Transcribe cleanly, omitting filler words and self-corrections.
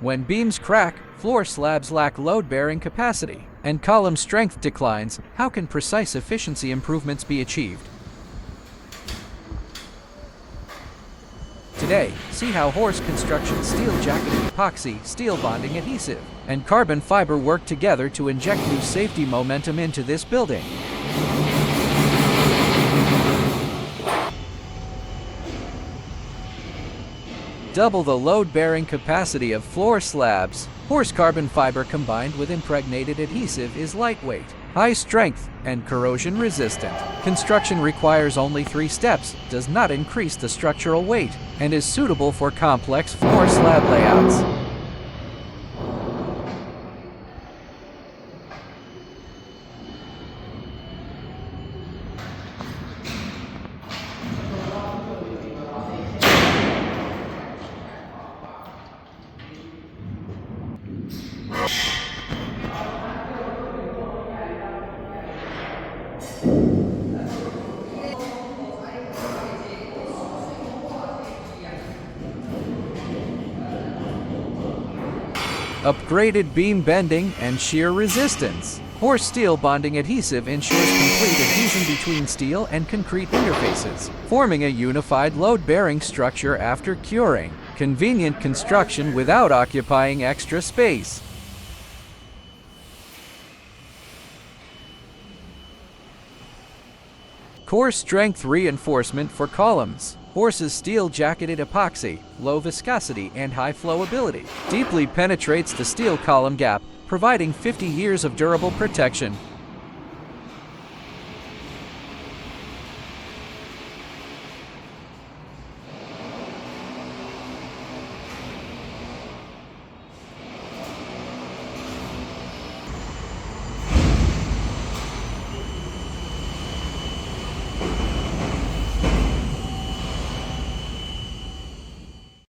When beams crack, floor slabs lack load-bearing capacity, and column strength declines. How can precise efficiency improvements be achieved? Today, see how Horse Construction steel jacketed epoxy, steel bonding adhesive, and carbon fiber work together to inject new safety momentum into this building. Double the load-bearing capacity of floor slabs. Horse carbon fiber combined with impregnated adhesive is lightweight, high strength, and corrosion resistant. Construction requires only 3 steps, does not increase the structural weight, and is suitable for complex floor slab layouts. Upgraded beam bending and shear resistance. Horse steel bonding adhesive ensures complete adhesion between steel and concrete interfaces, forming a unified load-bearing structure after curing. Convenient construction without occupying extra space. Core strength reinforcement for columns. Horse's steel jacketed epoxy, low viscosity and high flowability, deeply penetrates the steel column gap, providing 50 years of durable protection.